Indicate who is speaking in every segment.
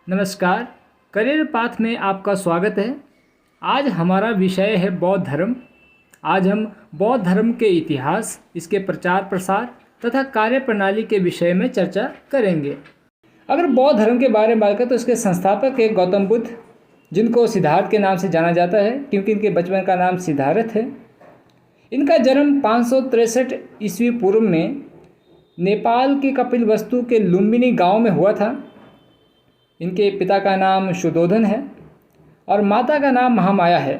Speaker 1: नमस्कार। Career path में आपका स्वागत है। आज हमारा विषय है बौद्ध धर्म। आज हम बौद्ध धर्म के इतिहास, इसके प्रचार प्रसार तथा कार्य प्रणाली के विषय में चर्चा करेंगे। अगर बौद्ध धर्म के बारे में बात करें तो इसके संस्थापक एक गौतम बुद्ध, जिनको सिद्धार्थ के नाम से जाना जाता है क्योंकि इनके बचपन का नाम सिद्धार्थ है। इनका जन्म 563 ईस्वी पूर्व में नेपाल के कपिलवस्तु के लुम्बिनी गांव में हुआ था। इनके पिता का नाम शुद्धोधन है और माता का नाम महामाया है।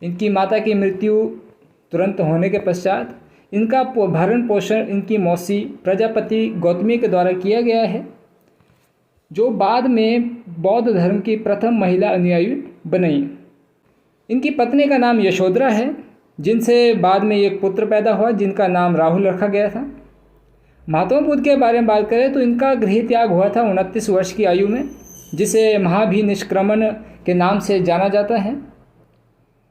Speaker 1: इनकी माता की मृत्यु तुरंत होने के पश्चात इनका भरण पोषण इनकी मौसी प्रजापति गौतमी के द्वारा किया गया है, जो बाद में बौद्ध धर्म की प्रथम महिला अनुयायी बनी। इनकी पत्नी का नाम यशोधरा है, जिनसे बाद में एक पुत्र पैदा हुआ जिनका नाम राहुल रखा गया था। महात्मा बुद्ध के बारे में बात करें तो इनका गृह त्याग हुआ था 29 वर्ष की आयु में, जिसे महाभिनिष्क्रमण के नाम से जाना जाता है।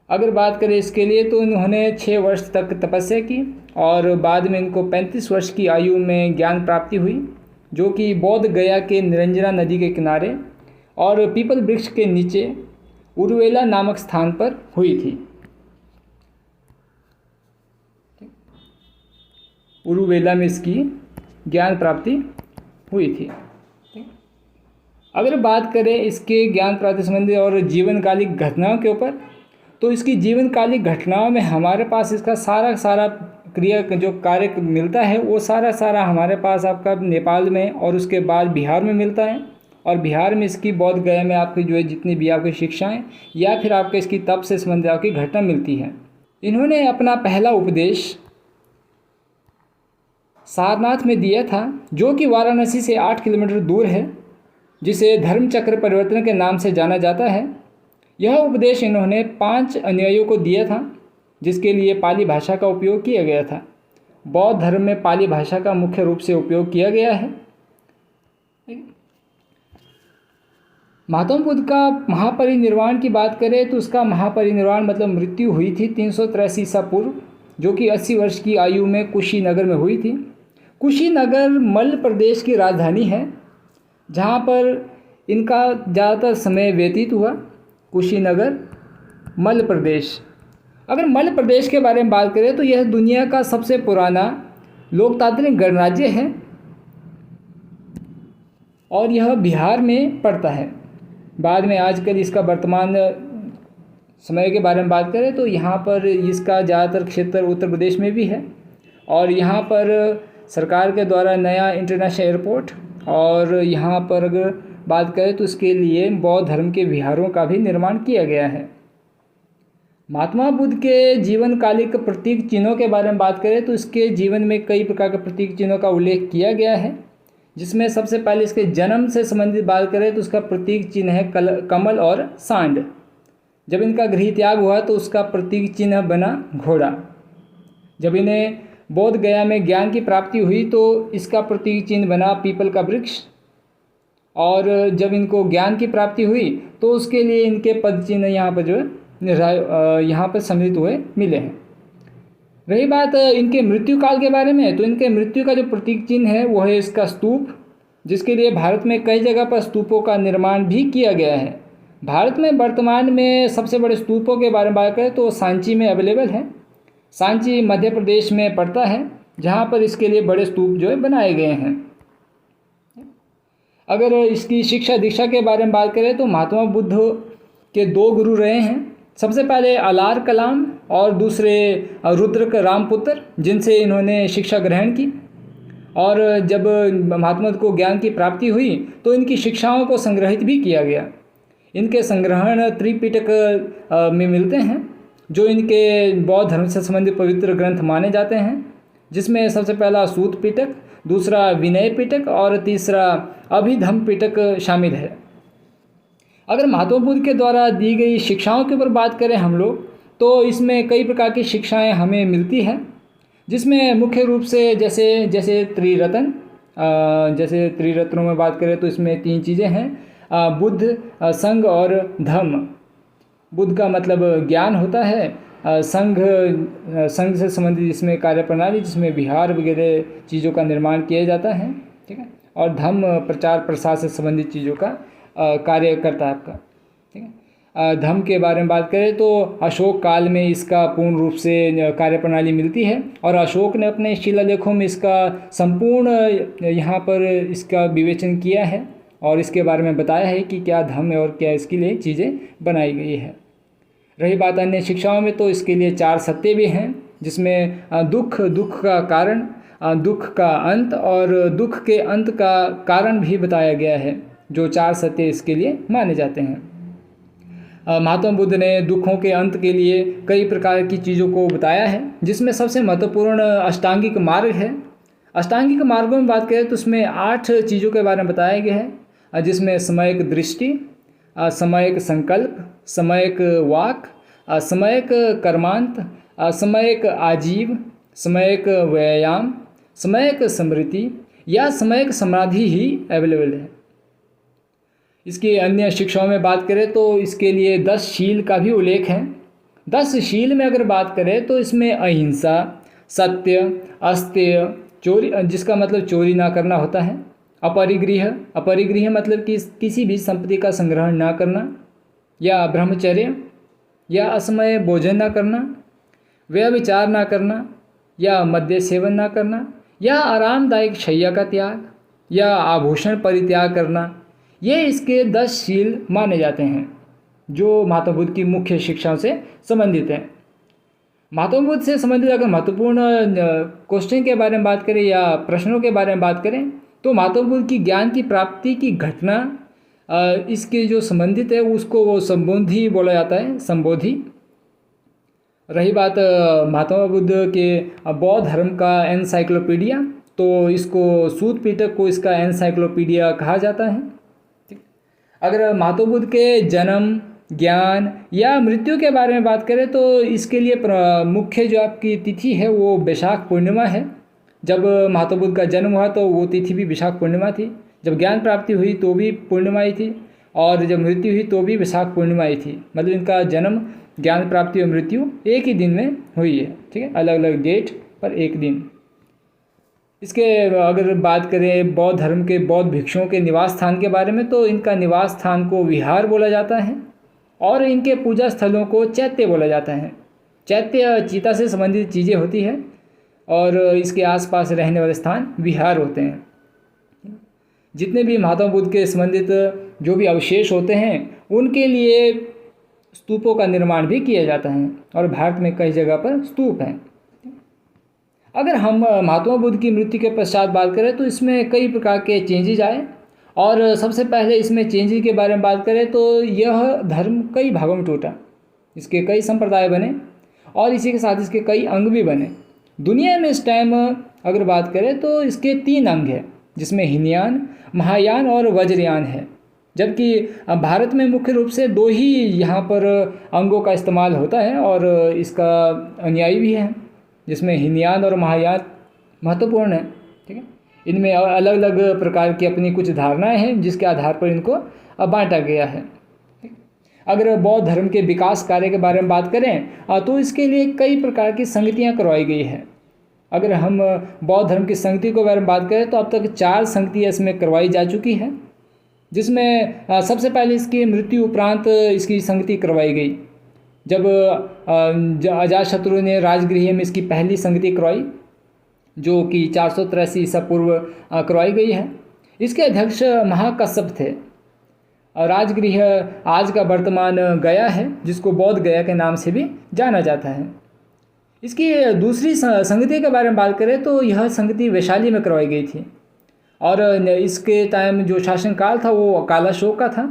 Speaker 1: अगर बात करें इसके लिए तो इन्होंने 6 वर्ष तक तपस्या की और बाद में इनको 35 वर्ष की आयु में ज्ञान प्राप्ति हुई, जो कि बोध गया के निरंजना नदी के किनारे और पीपल वृक्ष के नीचे उरुवेला नामक स्थान पर हुई थी। उरुवेला में इसकी ज्ञान प्राप्ति हुई थी। अगर बात करें इसके ज्ञान प्राप्ति संबंधी और जीवनकालिक घटनाओं के ऊपर, तो इसकी जीवनकालिक घटनाओं में हमारे पास इसका सारा क्रिया जो कार्य मिलता है वो सारा हमारे पास आपका नेपाल में और उसके बाद बिहार में मिलता है। और बिहार में इसकी बौद्ध गया में आपकी जो है जितनी भी आपकी शिक्षाएं या फिर आपके इसकी तप से संबंधित आपकी घटना मिलती है। इन्होंने अपना पहला उपदेश सारनाथ में दिया था, जो कि वाराणसी से 8 किलोमीटर दूर है, जिसे धर्म चक्र परिवर्तन के नाम से जाना जाता है। यह उपदेश इन्होंने 5 अनुयायियों को दिया था, जिसके लिए पाली भाषा का उपयोग किया गया था। बौद्ध धर्म में पाली भाषा का मुख्य रूप से उपयोग किया गया है। महात्मा बुद्ध का महापरिनिर्वाण की बात करें तो उसका महापरिनिर्वाण मतलब मृत्यु हुई थी 383 ईसा पूर्व, जो कि 80 वर्ष की आयु में कुशीनगर में हुई थी। कुशीनगर मल्ल प्रदेश की राजधानी है, जहाँ पर इनका ज़्यादातर समय व्यतीत हुआ। कुशीनगर मल्ल प्रदेश। अगर मल्ल प्रदेश के बारे में बात करें तो यह दुनिया का सबसे पुराना लोकतांत्रिक गणराज्य है और यह बिहार में पड़ता है। बाद में आजकल इसका वर्तमान समय के बारे में बात करें तो यहाँ पर इसका ज़्यादातर क्षेत्र उत्तर प्रदेश में भी है और यहाँ पर सरकार के द्वारा नया इंटरनेशनल एयरपोर्ट और यहाँ पर अगर बात करें तो इसके लिए बौद्ध धर्म के विहारों का भी निर्माण किया गया है। महात्मा बुद्ध के जीवनकालिक प्रतीक चिन्हों के बारे में बात करें तो इसके जीवन में कई प्रकार के प्रतीक चिन्हों का उल्लेख किया गया है, जिसमें सबसे पहले इसके जन्म से संबंधित बात करें तो उसका प्रतीक चिन्ह है कमल और सांड। जब इनका गृह त्याग हुआ तो उसका प्रतीक चिन्ह बना घोड़ा। जब इन्हें बोध गया में ज्ञान की प्राप्ति हुई तो इसका प्रतीक चिन्ह बना पीपल का वृक्ष। और जब इनको ज्ञान की प्राप्ति हुई तो उसके लिए इनके पद चिन्ह यहाँ पर जो है यहाँ पर सम्मिलित हुए मिले हैं। रही बात इनके मृत्यु काल के बारे में, तो इनके मृत्यु का जो प्रतीक चिन्ह है वो है इसका स्तूप, जिसके लिए भारत में कई जगह पर स्तूपों का निर्माण भी किया गया है। भारत में वर्तमान में सबसे बड़े स्तूपों के बारे में बात करें तो सांची में अवेलेबल है। सांची मध्य प्रदेश में पड़ता है, जहाँ पर इसके लिए बड़े स्तूप जो है बनाए गए हैं। अगर इसकी शिक्षा दीक्षा के बारे में बात करें तो महात्मा बुद्ध के 2 गुरु रहे हैं। सबसे पहले अलार कलाम और दूसरे रुद्रक रामपुत्र, जिनसे इन्होंने शिक्षा ग्रहण की। और जब महात्मा को ज्ञान की प्राप्ति हुई तो इनकी शिक्षाओं को संग्रहित भी किया गया। इनके संग्रहण त्रिपिटक में मिलते हैं, जो इनके बौद्ध धर्म से संबंधित पवित्र ग्रंथ माने जाते हैं, जिसमें सबसे पहला सूत पिटक, दूसरा विनय पिटक और तीसरा अभिधम्म पिटक शामिल है। अगर महात्मा बुद्ध के द्वारा दी गई शिक्षाओं के ऊपर बात करें हम लोग, तो इसमें कई प्रकार की शिक्षाएं हमें मिलती हैं, जिसमें मुख्य रूप से जैसे त्रिरत्न, जैसे त्रिरत्नों में बात करें तो इसमें 3 चीज़ें हैं, बुद्ध, संघ और धम्म। बुद्ध का मतलब ज्ञान होता है, संघ से संबंधित इसमें कार्यप्रणाली, जिसमें विहार वगैरह चीज़ों का निर्माण किया जाता है, ठीक है, और धम्म प्रचार प्रसार से संबंधित चीज़ों का कार्य करता है आपका। ठीक है। धम्म के बारे में बात करें तो अशोक काल में इसका पूर्ण रूप से कार्यप्रणाली मिलती है और अशोक ने अपने शिलालेखों में इसका संपूर्ण यहाँ पर इसका विवेचन किया है और इसके बारे में बताया है कि क्या धम्म है और क्या इसके लिए चीज़ें बनाई गई है। रही बात अन्य शिक्षाओं में तो इसके लिए 4 सत्य भी हैं, जिसमें दुख का कारण, दुख का अंत और दुख के अंत का कारण भी बताया गया है, जो 4 सत्य इसके लिए माने जाते हैं। महात्मा बुद्ध ने दुखों के अंत के लिए कई प्रकार की चीज़ों को बताया है, जिसमें सबसे महत्वपूर्ण अष्टांगिक मार्ग है। अष्टांगिक मार्गों में बात करें तो उसमें 8 चीज़ों के बारे में बताया गया है, जिसमें समयक दृष्टि, समयक संकल्प, समयक वाक, समयक कर्मांत, समयक आजीव, समयक व्यायाम, समयक स्मृति या समयक समाधि ही अवेलेबल है। इसकी अन्य शिक्षाओं में बात करें तो इसके लिए 10 शील का भी उल्लेख है। 10 शील में अगर बात करें तो इसमें अहिंसा, सत्य, अस्तेय, चोरी, जिसका मतलब चोरी ना करना होता है, अपरिग्रह मतलब कि किसी भी संपत्ति का संग्रहण ना करना, या ब्रह्मचर्य, या असमय भोजन ना करना, व्यभिचार ना करना, या मद्य सेवन ना करना, या आरामदायक शैया का त्याग, या आभूषण परित्याग करना। ये इसके 10 शील माने जाते हैं जो महात्मा बुद्ध की मुख्य शिक्षाओं से संबंधित हैं। महात्मा बुद्ध से संबंधित अगर महत्वपूर्ण क्वेश्चन के बारे में बात करें या प्रश्नों के बारे में बात करें तो महात्मा बुद्ध की ज्ञान की प्राप्ति की घटना इसके जो संबंधित है उसको वो संबोधि बोला जाता है, संबोधि। रही बात महात्मा बुद्ध के बौद्ध धर्म का एनसाइक्लोपीडिया, तो इसको सूत पिटक को इसका एनसाइक्लोपीडिया कहा जाता है। ठीक। अगर महात्मा बुद्ध के जन्म, ज्ञान या मृत्यु के बारे में बात करें तो इसके लिए मुख्य जो आपकी तिथि है वो वैशाख पूर्णिमा है। जब महात्मा बुद्ध का जन्म हुआ तो वो तिथि भी वैशाख पूर्णिमा थी, जब ज्ञान प्राप्ति हुई तो भी पूर्णिमा ही थी, और जब मृत्यु हुई तो भी वैशाख पूर्णिमा ही थी। मतलब इनका जन्म, ज्ञान प्राप्ति और मृत्यु एक ही दिन में हुई है। ठीक है, अलग अलग डेट पर एक दिन। इसके अगर बात करें बौद्ध धर्म के बौद्ध भिक्षुओं के निवास स्थान के बारे में तो इनका निवास स्थान को विहार बोला जाता है और इनके पूजा स्थलों को चैत्य बोला जाता है। चैत्य चीता से संबंधित चीज़ें होती है और इसके आसपास रहने वाले स्थान विहार होते हैं। जितने भी महात्मा बुद्ध के संबंधित जो भी अवशेष होते हैं उनके लिए स्तूपों का निर्माण भी किया जाता है और भारत में कई जगह पर स्तूप हैं। अगर हम महात्मा बुद्ध की मृत्यु के पश्चात बात करें तो इसमें कई प्रकार के चेंजेज आए और सबसे पहले इसमें चेंजेज के बारे में बात करें तो यह धर्म कई भागों में टूटा, इसके कई संप्रदाय बने और इसी के साथ इसके कई अंग भी बने। दुनिया में इस टाइम अगर बात करें तो इसके 3 अंग हैं, जिसमें हीनयान, महायान और वज्रयान है, जबकि भारत में मुख्य रूप से 2 ही यहाँ पर अंगों का इस्तेमाल होता है और इसका अनुयायी भी है, जिसमें हीनयान और महायान महत्वपूर्ण है। ठीक है, इनमें अलग अलग प्रकार की अपनी कुछ धारणाएं हैं जिसके आधार पर इनको बांटा गया है। अगर बौद्ध धर्म के विकास कार्य के बारे में बात करें तो इसके लिए कई प्रकार की संगतियाँ करवाई गई है। अगर हम बौद्ध धर्म की संगति के बारे में बात करें तो अब तक 4 संगतियाँ इसमें करवाई जा चुकी हैं, जिसमें सबसे पहले इसकी मृत्यु उपरांत इसकी संगति करवाई गई, जब अजातशत्रु ने राजगृह में इसकी पहली संगति करवाई जो कि 483 ईसा पूर्व करवाई गई है। इसके अध्यक्ष महाकश्यप थे। राजगृह आज का वर्तमान गया है, जिसको बौद्ध गया के नाम से भी जाना जाता है। इसकी दूसरी संगति के बारे में बात करें तो यह संगति वैशाली में करवाई गई थी और इसके टाइम जो शासनकाल था वो कालाशोक का था।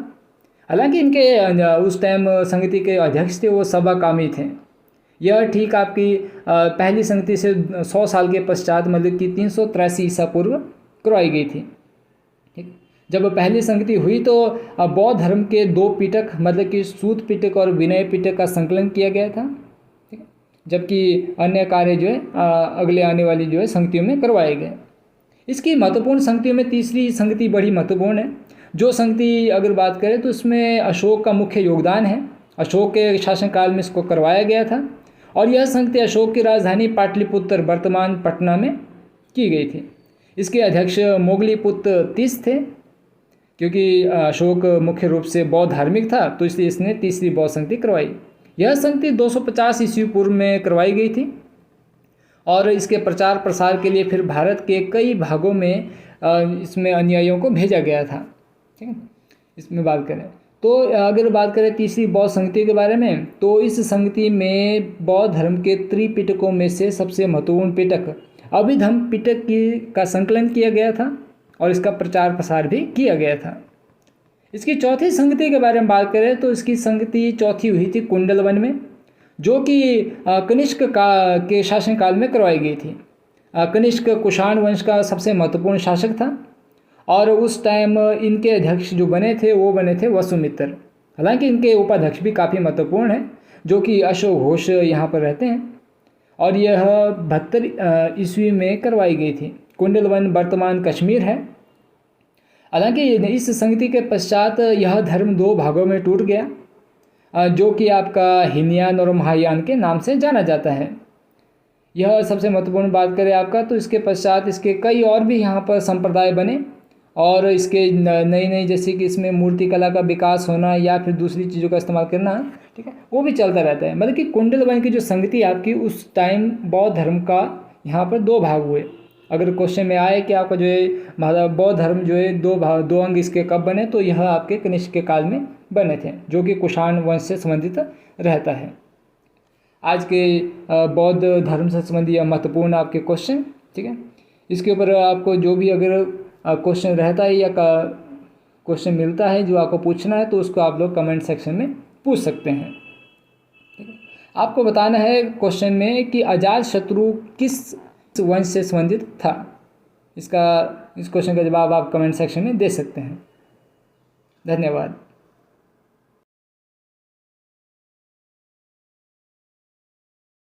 Speaker 1: हालांकि इनके उस टाइम संगति के अध्यक्ष थे वो सबाकामी थे। यह ठीक आपकी पहली संगति से 100 साल के पश्चात मतलब कि 383 ईसा पूर्व करवाई गई थी। ठीक, जब पहली संगति हुई तो बौद्ध धर्म के 2 पिटक मतलब कि सूत पिटक और विनय पिटक का संकलन किया गया था। ठीक, जबकि अन्य कार्य जो है अगले आने वाली जो है संगतियों में करवाए गए। इसकी महत्वपूर्ण संगतियों में तीसरी संगति बड़ी महत्वपूर्ण है। जो संगति अगर बात करें तो इसमें अशोक का मुख्य योगदान है। अशोक के शासनकाल में इसको करवाया गया था और यह संगति अशोक की राजधानी पाटलिपुत्र वर्तमान पटना में की गई थी। इसके अध्यक्ष मोगलीपुत्र तीस थे। क्योंकि अशोक मुख्य रूप से बौद्ध धार्मिक था, तो इसलिए इसने तीसरी बौद्ध संगति करवाई। यह संगति 250 ईस्वी पूर्व में करवाई गई थी और इसके प्रचार प्रसार के लिए फिर भारत के कई भागों में इसमें अनुयायियों को भेजा गया था। ठीक है, इसमें बात करें तो अगर बात करें तीसरी बौद्ध संगति के बारे में, तो इस संगति में बौद्ध धर्म के त्रिपिटकों में से सबसे महत्वपूर्ण पिटक अभिधम्म पिटक का संकलन किया गया था और इसका प्रचार प्रसार भी किया गया था। इसकी चौथी संगति के बारे में बात करें तो इसकी संगति चौथी हुई थी कुंडलवन में, जो कि कनिष्क के शासनकाल में करवाई गई थी। कनिष्क कुषाण वंश का सबसे महत्वपूर्ण शासक था और उस टाइम इनके अध्यक्ष जो बने थे वो बने थे वसुमित्र। हालांकि इनके उपाध्यक्ष भी काफ़ी महत्वपूर्ण हैं, जो कि अशोक घोष यहाँ पर रहते हैं, और यह 72 ईस्वी में करवाई गई थी। कुंडलवन वर्तमान कश्मीर है। हालांकि इस संगति के पश्चात यह धर्म दो भागों में टूट गया, जो कि आपका हीनयान और महायान के नाम से जाना जाता है। यह सबसे महत्वपूर्ण बात करें आपका, तो इसके पश्चात इसके कई और भी यहाँ पर संप्रदाय बने और इसके नई नई जैसे कि इसमें मूर्ति कला का विकास होना या फिर दूसरी चीज़ों का इस्तेमाल करना, ठीक है, वो भी चलता रहता है। मतलब कि कुंडलवन की जो संगति आपकी उस टाइम बौद्ध धर्म का यहाँ पर दो भाग हुए। अगर क्वेश्चन में आए कि आपका जो है बौद्ध धर्म जो है दो अंग इसके कब बने, तो यह आपके कनिष्क के काल में बने थे, जो कि कुषाण वंश से संबंधित रहता है। आज के बौद्ध धर्म से संबंधित यह महत्वपूर्ण आपके क्वेश्चन, ठीक है। इसके ऊपर आपको जो भी अगर क्वेश्चन रहता है या क्वेश्चन मिलता है जो आपको पूछना है, तो उसको आप लोग कमेंट सेक्शन में पूछ सकते हैं। ठीक है, आपको बताना है क्वेश्चन में कि अजातशत्रु किस वंश से संबंधित था। इस क्वेश्चन का जवाब आप कमेंट सेक्शन में दे सकते हैं। धन्यवाद।